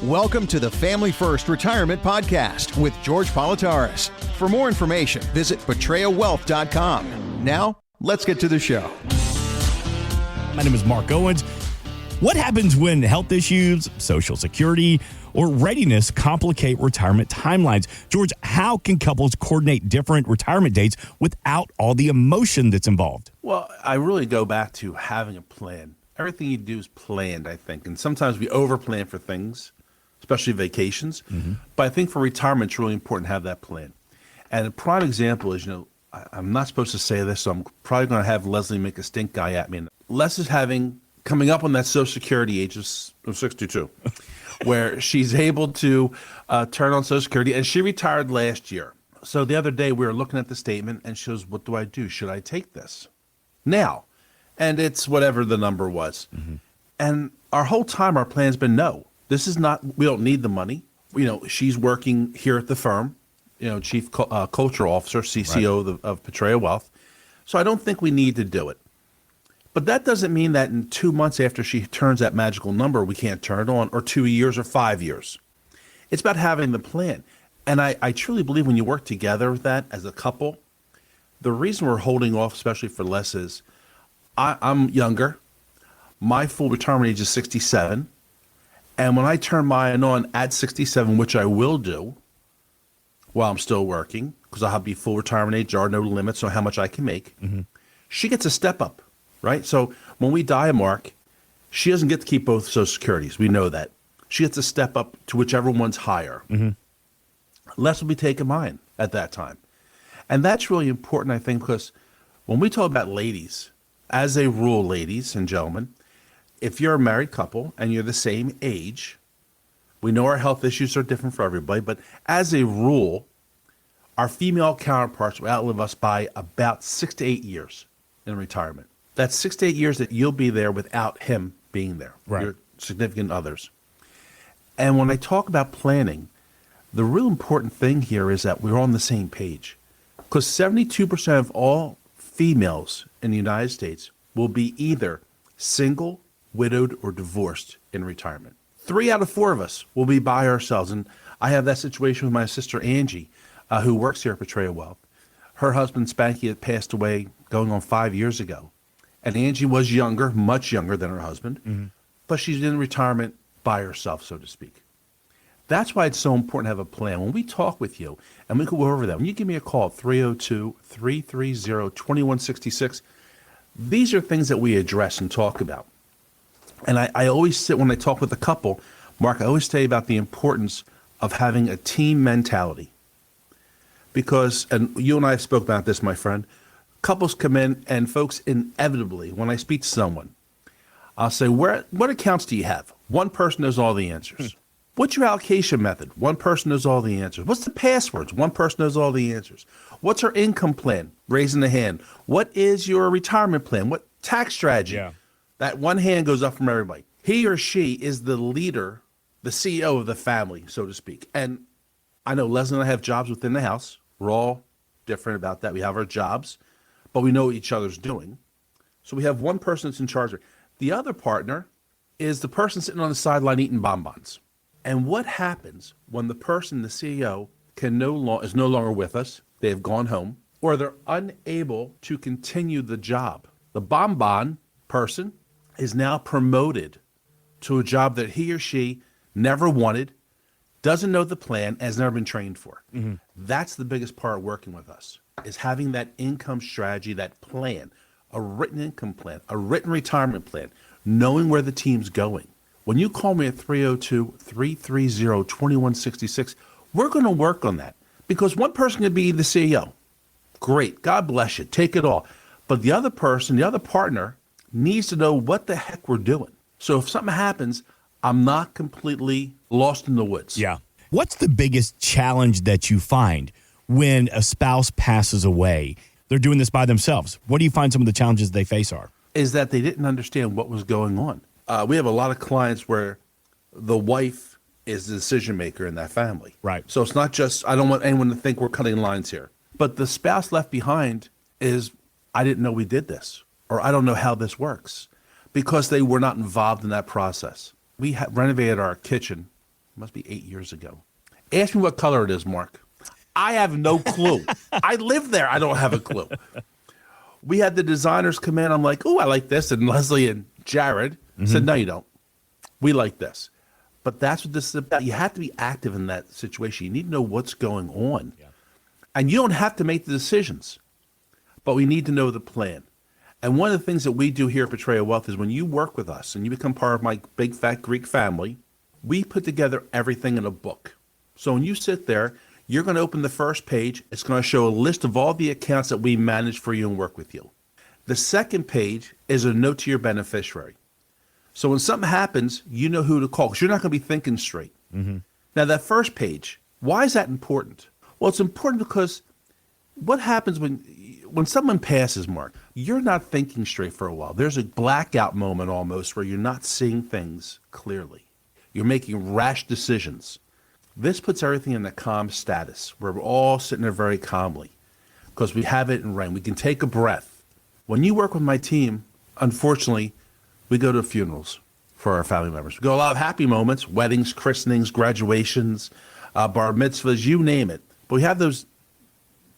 Welcome to the Family First Retirement Podcast with George Politarhos. For more information, visit betrayawealth.com. Now, let's get to the show. My name is Mark Owens. What happens when health issues, Social Security, or readiness complicate retirement timelines? George, how can couples coordinate different retirement dates without all the emotion that's involved? Well, I really go back to having a plan. Everything you do is planned, I think. And sometimes we over-plan for things, especially vacations. But I think for retirement, it's really important to have that plan. And a prime example is, I'm not supposed to say this, so I'm probably going to have Leslie make a stink guy at me. Les is coming up on that Social Security age of 62, where she's able to turn on Social Security, and she retired last year. So the other day we were looking at the statement, and she goes, what do I do? Should I take this now? And it's whatever the number was. And our whole time, our plan's been no. This is not, we don't need the money. She's working here at the firm, Chief Culture Officer, CCO of Portray Wealth. So I don't think we need to do it. But that doesn't mean that in 2 months after she turns that magical number, we can't turn it on, or 2 years or 5 years. It's about having the plan. And I truly believe when you work together with that as a couple, the reason we're holding off, especially for Les, is I'm younger. My full retirement age is 67. And when I turn mine on at 67, which I will do while I'm still working, because I'll be full retirement age, there are no limits on how much I can make, she gets a step up. Right? So when we die, Mark, she doesn't get to keep both Social Securities. We know that. She gets to step up to whichever one's higher. Les will be taking mine at that time. And that's really important, I think, because when we talk about ladies, as a rule, ladies and gentlemen, if you're a married couple and you're the same age, we know our health issues are different for everybody, but as a rule, our female counterparts will outlive us by about 6 to 8 years in retirement. That's 6 to 8 years that you'll be there without him being there, your significant others. And when I talk about planning, the real important thing here is that we're on the same page. Because 72% of all females in the United States will be either single, widowed, or divorced in retirement. 3 out of 4 of us will be by ourselves. And I have that situation with my sister Angie, who works here at Portray Wealth. Her husband Spanky had passed away going on 5 years ago. And Angie was younger, much younger than her husband, but she's in retirement by herself, so to speak. That's why it's so important to have a plan. When we talk with you, and we go over that, when you give me a call at 302-330-2166, these are things that we address and talk about. And I always sit, when I talk with a couple, Mark, I always tell you about the importance of having a team mentality. Because, and you and I have spoke about this, my friend, couples come in, and folks, inevitably, when I speak to someone, I'll say, what accounts do you have? One person knows all the answers. What's your allocation method? One person knows all the answers. What's the passwords? One person knows all the answers. What's her income plan? Raising the hand. What is your retirement plan? What tax strategy? That one hand goes up from everybody. He or she is the leader, the CEO of the family, so to speak. And I know Leslie and I have jobs within the house. We're all different about that. We have our jobs, but we know what each other's doing. So we have one person that's in charge. The other partner is the person sitting on the sideline eating bonbons. And what happens when the person, the CEO, is no longer with us, they have gone home, or they're unable to continue the job? The bonbon person is now promoted to a job that he or she never wanted, doesn't know the plan, has never been trained for. That's the biggest part of working with us, is having that income strategy, that plan, a written income plan, a written retirement plan, knowing where the team's going. When you call me at 302-330-2166, we're going to work on that, because one person can be the CEO. Great. God bless you. Take it all. But the other person, the other partner, needs to know what the heck we're doing. So if something happens, I'm not completely lost in the woods. Yeah. What's the biggest challenge that you find when a spouse passes away? They're doing this by themselves. What do you find some of the challenges they face are? Is that they didn't understand what was going on. We have a lot of clients where the wife is the decision maker in that family. Right. So it's not just, I don't want anyone to think we're cutting lines here. But the spouse left behind is, I didn't know we did this, or I don't know how this works, because they were not involved in that process. We renovated our kitchen must be 8 years ago. Ask me what color it is, Mark. I have no clue. I live there. I don't have a clue. We had the designers come in. I'm like, oh, I like this. And Leslie and Jared said, no, you don't. We like this. But that's what this is about. You have to be active in that situation. You need to know what's going on. Yeah. And you don't have to make the decisions, but we need to know the plan. And one of the things that we do here at Portrayal Wealth is when you work with us and you become part of my big fat Greek family, we put together everything in a book. So when you sit there, you're going to open the first page. It's going to show a list of all the accounts that we manage for you and work with you. The second page is a note to your beneficiary. So when something happens, you know who to call because you're not going to be thinking straight. Now, that first page, why is that important? Well, it's important because what happens when someone passes, Mark, you're not thinking straight for a while. There's a blackout moment almost where you're not seeing things clearly. You're making rash decisions. This puts everything in a calm status where we're all sitting there very calmly because we have it in writing. We can take a breath. When you work with my team, unfortunately, we go to funerals for our family members. We go a lot of happy moments, weddings, christenings, graduations, bar mitzvahs, you name it. But we have those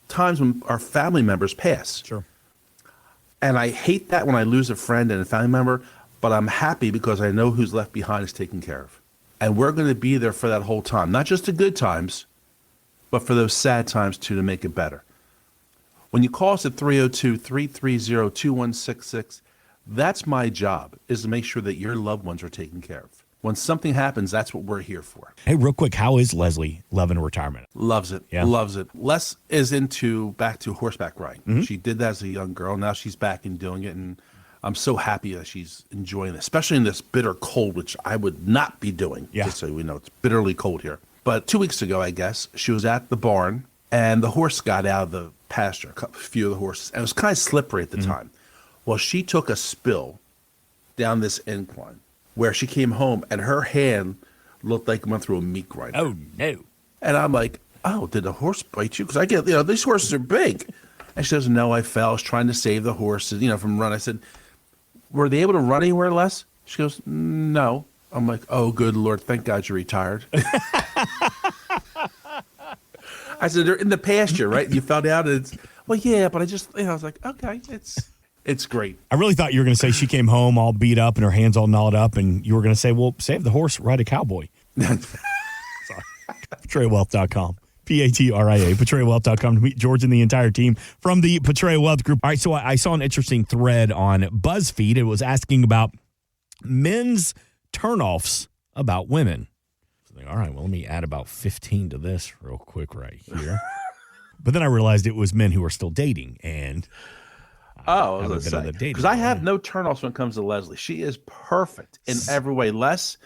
times when our family members pass. Sure. And I hate that when I lose a friend and a family member, but I'm happy because I know who's left behind is taken care of. And we're going to be there for that whole time, not just the good times, but for those sad times too, to make it better. When you call us at 302-330-2166, that's my job, is to make sure that your loved ones are taken care of. When something happens, that's what we're here for. Hey, real quick, how is Leslie loving retirement? Loves it. Yeah. Loves it. Les is back to horseback riding. She did that as a young girl. Now she's back and doing it, and I'm so happy that she's enjoying it, especially in this bitter cold, which I would not be doing. Yeah. Just so we know, it's bitterly cold here. But 2 weeks ago, I guess, she was at the barn, and the horse got out of the pasture, a few of the horses, and it was kind of slippery at the time. Well, she took a spill down this incline where she came home, and her hand looked like it went through a meat grinder. Oh, no. And I'm like, oh, did the horse bite you? Because I get, these horses are big. And she says, no, I fell. I was trying to save the horses, from running. I said, were they able to run anywhere less? She goes, no. I'm like, oh, good Lord. Thank God you're retired. I said, they're in the pasture, right? You fell down. And it's, well, yeah, but I just, I was like, okay, it's great. I really thought you were going to say she came home all beat up and her hands all gnawed up, and you were going to say, well, save the horse, ride a cowboy. Sorry. PortrayalWealth.com. PATRIA, PortrayalWealth.com to meet George and the entire team from the Portrayal Wealth Group. All right, so I saw an interesting thread on BuzzFeed. It was asking about men's turnoffs about women. So all right, well, let me add about 15 to this real quick right here. But then I realized it was men who are still dating, and because I have no turnoffs when it comes to Leslie. She is perfect in every way. Les,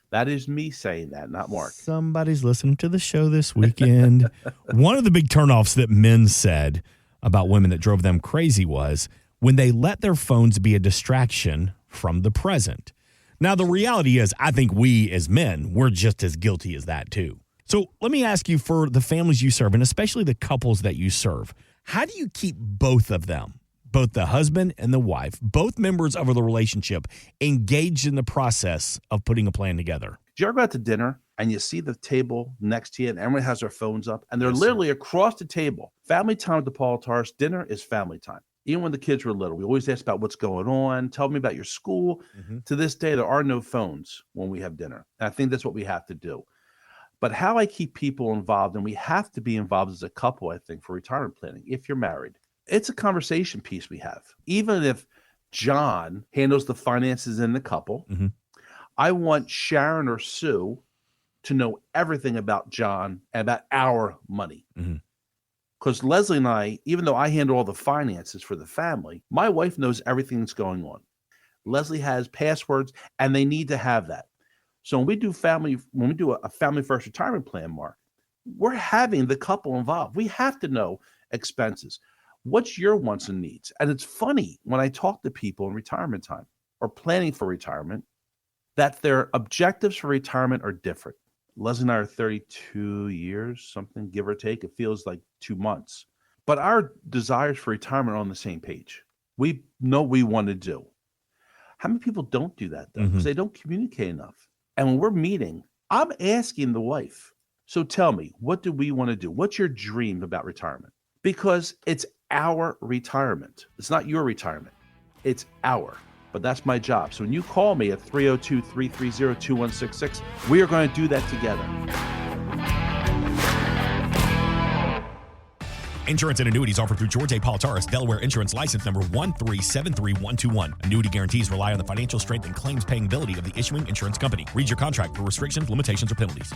that is me saying that, not Mark. Somebody's listening to the show this weekend. One of the big turnoffs that men said about women that drove them crazy was when they let their phones be a distraction from the present. Now, the reality is, I think we as men, we're just as guilty as that too. So let me ask you, for the families you serve, and especially the couples that you serve, how do you keep both of them, both the husband and the wife, both members of the relationship, engaged in the process of putting a plan together? Do you ever go out to dinner and you see the table next to you and everyone has their phones up and they're literally across the table? Family time at the Politarhos, dinner is family time. Even when the kids were little, we always asked about what's going on. Tell me about your school. To this day, there are no phones when we have dinner. And I think that's what we have to do. But how I keep people involved, and we have to be involved as a couple, I think, for retirement planning, if you're married. It's a conversation piece we have. Even if John handles the finances in the couple, I want Sharon or Sue to know everything about John and about our money. Because Leslie and I, even though I handle all the finances for the family, my wife knows everything that's going on. Leslie has passwords, and they need to have that. So when we do a family first retirement plan, Mark, we're having the couple involved. We have to know expenses. What's your wants and needs? And it's funny when I talk to people in retirement time or planning for retirement that their objectives for retirement are different. Leslie and I are 32 years, something, give or take. It feels like 2 months. But our desires for retirement are on the same page. We know what we want to do. How many people don't do that, though? Because they don't communicate enough. And when we're meeting, I'm asking the wife, so tell me, what do we want to do? What's your dream about retirement? Because it's our retirement. It's not your retirement. It's our. But that's my job. So when you call me at 302-330-2166, we are going to do that together. Insurance and annuities offered through George A. Politarhos, Delaware Insurance License Number 1373121. Annuity guarantees rely on the financial strength and claims paying ability of the issuing insurance company. Read your contract for restrictions, limitations, or penalties.